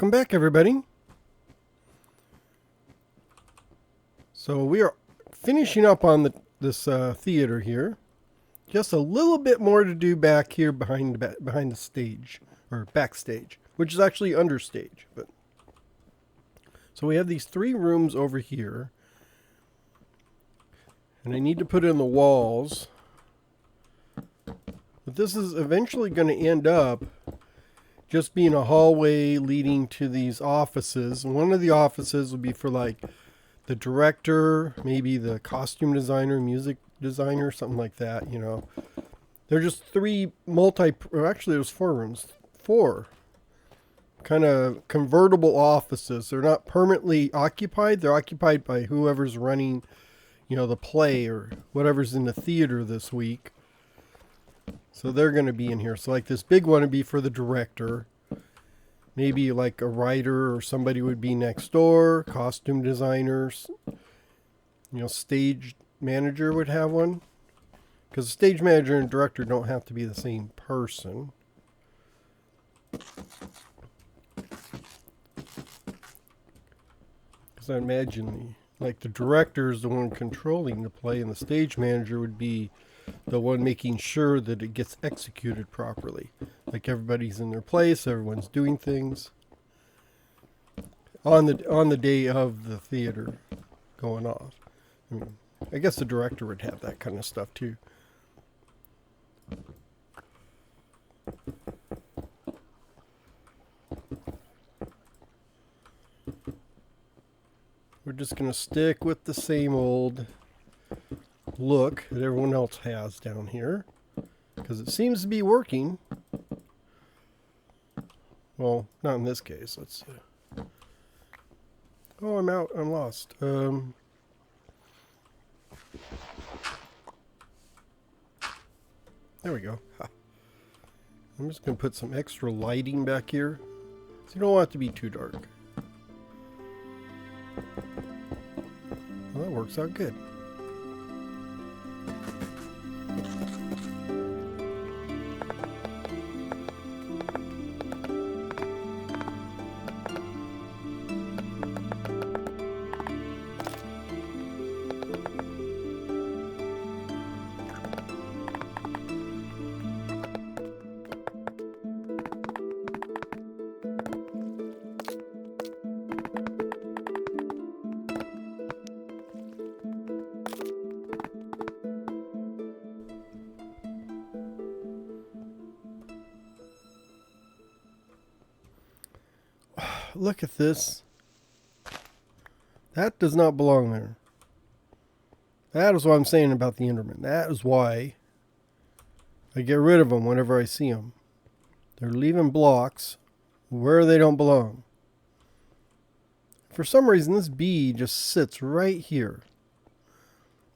Welcome back, everybody. So we are finishing up on this theater here. Just a little bit more to do back here behind the stage, or backstage, which is actually understage. But so we have these 3 rooms over here, and I need to put in the walls. But this is eventually going to end up just being a hallway leading to these offices. And one of the offices will be for like the director, maybe the costume designer, music designer, something like that, you know. They're just 3 actually there's 4 rooms. 4 kind of convertible offices. They're not permanently occupied. They're occupied by whoever's running, you know, the play or whatever's in the theater this week. So they're going to be in here. So like this big one would be for the director. Maybe like a writer or somebody would be next door. Costume designers. You know, stage manager would have one. Because the stage manager and director don't have to be the same person. Because I imagine the director is the one controlling the play, and the stage manager would be the one making sure that it gets executed properly. Like everybody's in their place, everyone's doing things on the day of the theater going off. I mean, I guess the director would have that kind of stuff too. We're just going to stick with the same old look that everyone else has down here, because it seems to be working. Well, not in this case. Let's see. Oh, I'm out. I'm lost. There we go. Ha. I'm just going to put some extra lighting back here, so you don't want it to be too dark. Well, that works out good. Look at this. That does not belong there. That is what I'm saying about the Enderman. That is why I get rid of them whenever I see them. They're leaving blocks where they don't belong. For some reason, this bee just sits right here.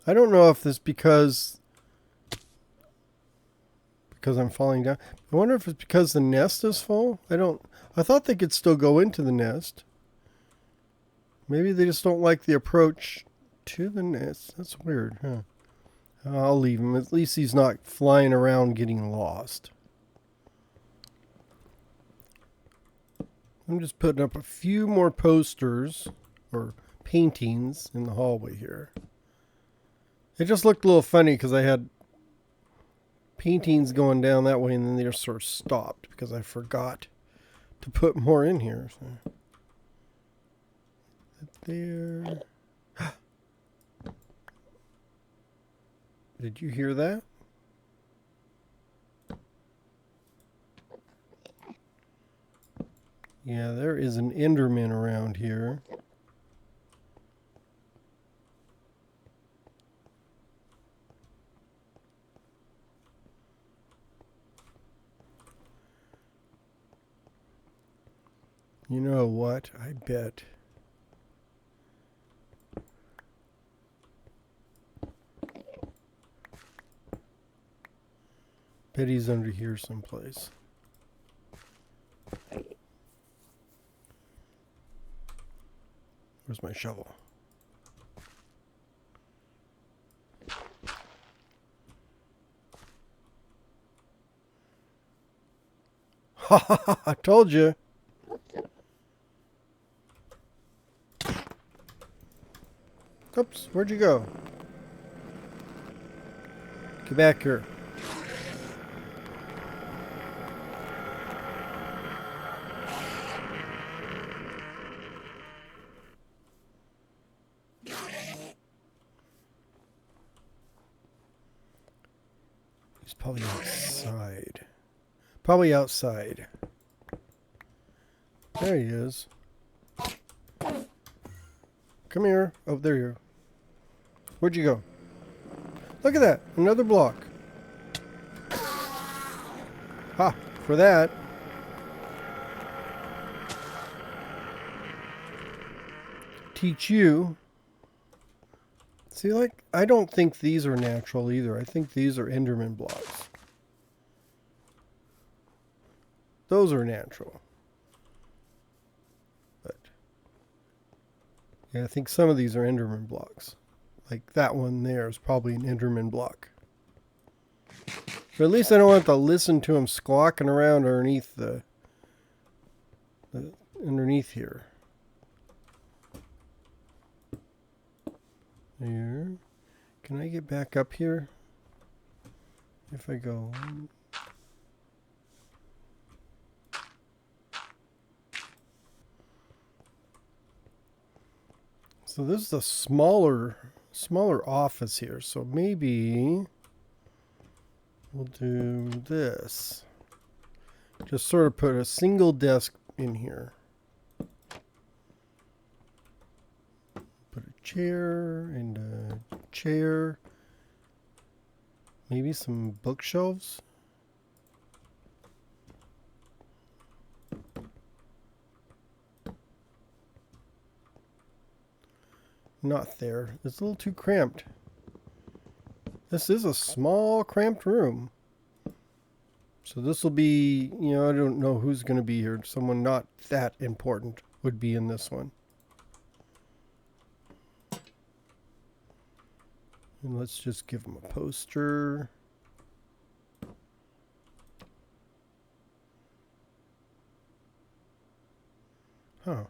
I don't know if this because I'm falling down. I wonder if it's because the nest is full. I thought they could still go into the nest. Maybe they just don't like the approach to the nest. That's weird, huh? I'll leave him. At least he's not flying around getting lost. I'm just putting up a few more posters or paintings in the hallway here. It just looked a little funny because I had paintings going down that way and then they just sort of stopped because I forgot to put more in here. So. There. Did you hear that? Yeah, there is an Enderman around here. You know what? I bet. Bet he's under here someplace. Where's my shovel? Ha ha ha! I told you. Oops, where'd you go? Get back here. He's probably outside. Probably outside. There he is. Come here. Oh, there you are. Where'd you go? Look at that. Another block. Ha! For that. Teach you. See, like, I don't think these are natural either. I think these are Enderman blocks. Those are natural. But yeah, I think some of these are Enderman blocks. Like that one there is probably an Enderman block. But at least I don't have to listen to him squawking around underneath underneath here. There. Can I get back up here? If I go... So this is a smaller office here. So maybe we'll do this. Just sort of put a single desk in here. Put a chair and a chair. Maybe some bookshelves. Not there. It's a little too cramped. This is a small, cramped room. So this will be, you know, I don't know who's going to be here. Someone not that important would be in this one. And let's just give them a poster. Huh.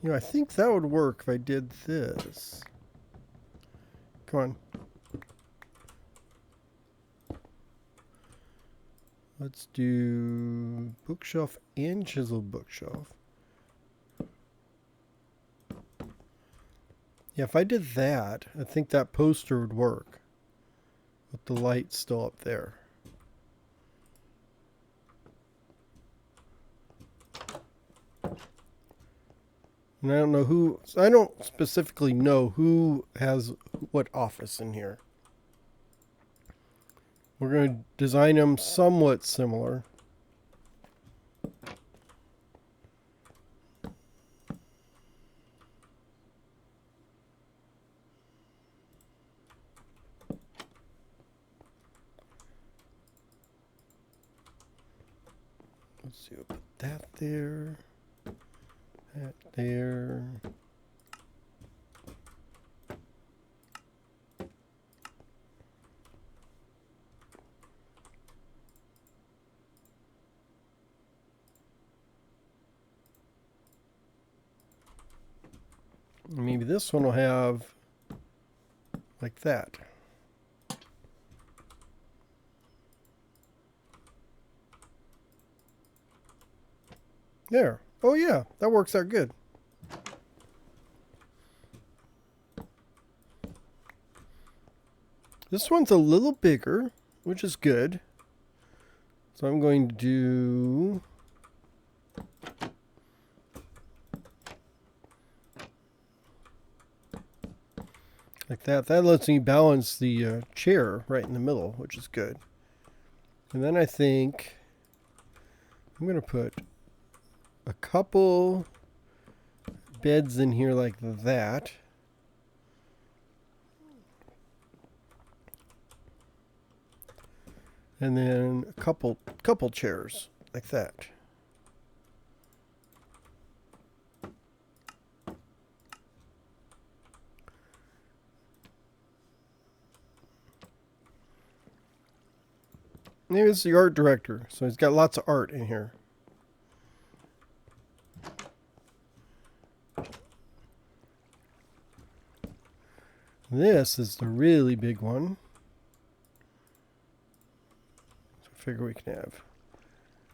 You know, I think that would work if I did this. Come on. Let's do bookshelf and chiseled bookshelf. Yeah, if I did that, I think that poster would work. With the light still up there. And I don't know who, I don't specifically know who has what office in here. We're going to design them somewhat similar. Let's see, we'll put that there. That there. Maybe this one will have like that. There. Oh yeah, that works out good. This one's a little bigger, which is good. So I'm going to do like that. That lets me balance the chair right in the middle, which is good. And then I think I'm going to put a couple beds in here like that. And then a couple chairs like that. Maybe it's the art director, so he's got lots of art in here. This is the really big one. So I figure we can have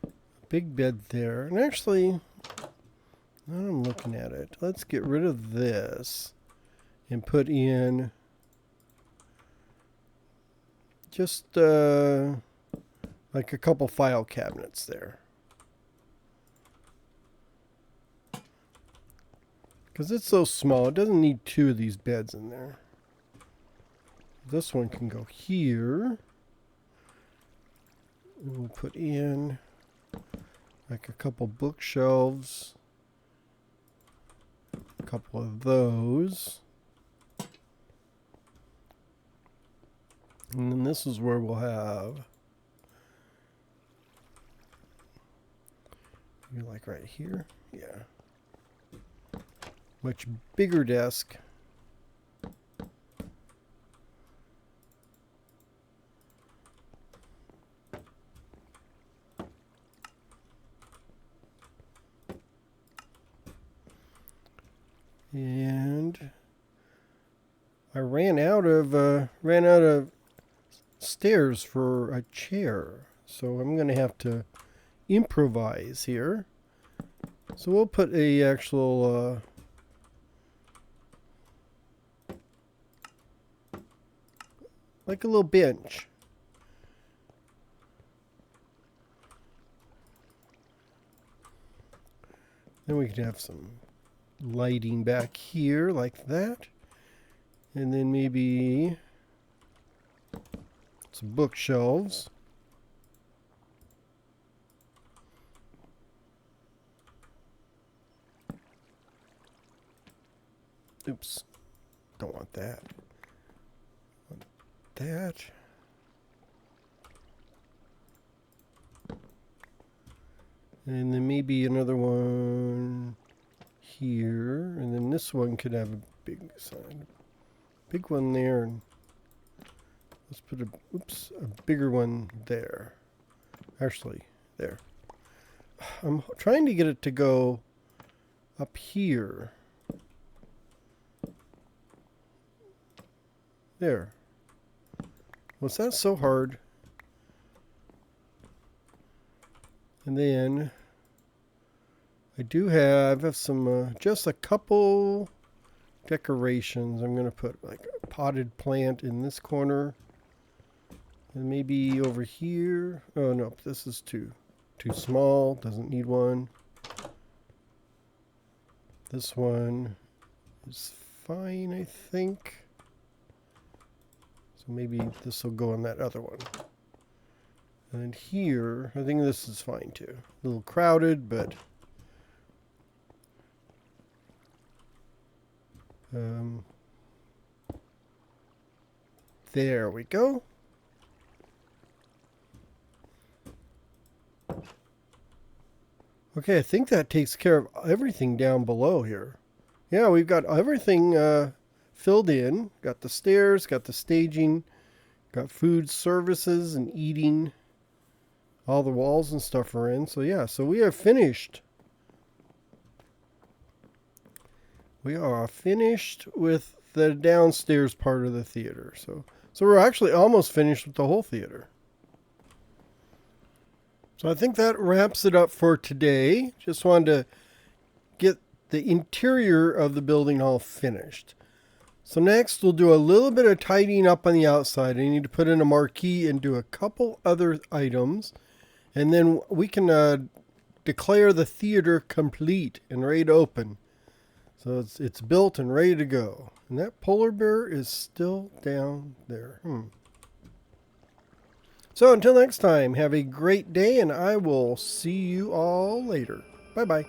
a big bed there. And actually, now I'm looking at it, let's get rid of this and put in just like a couple file cabinets there. Because it's so small, it doesn't need two of these beds in there. This one can go here. And we'll put in like a couple bookshelves. A couple of those. And then this is where we'll have, maybe like right here. Yeah. Much bigger desk. And I ran out of stairs for a chair, so I'm going to have to improvise here. So we'll put a actual like a little bench. Then we could have some lighting back here like that. And then maybe some bookshelves. Oops. Don't want that. Want that. And then maybe another one here. And then this one could have a big sign. Big one there. And let's put a bigger one there. Actually, there. I'm trying to get it to go up here. There. Was that so hard? And then I do have some, just a couple decorations. I'm going to put like a potted plant in this corner. And maybe over here. Oh no, this is too small. Doesn't need one. This one is fine, I think. So maybe this will go on that other one. And here, I think this is fine too. A little crowded, but there we go. Okay, I think that takes care of everything down below here. Yeah, we've got everything filled in. Got the stairs, got the staging, got food services and eating. All the walls and stuff are in. So yeah, so we are finished. We are finished with the downstairs part of the theater. So we're actually almost finished with the whole theater. So I think that wraps it up for today. Just wanted to get the interior of the building all finished. So next we'll do a little bit of tidying up on the outside. I need to put in a marquee and do a couple other items. And then we can declare the theater complete and ready to open. So it's built and ready to go. And that polar bear is still down there. So until next time, have a great day, and I will see you all later. Bye-bye.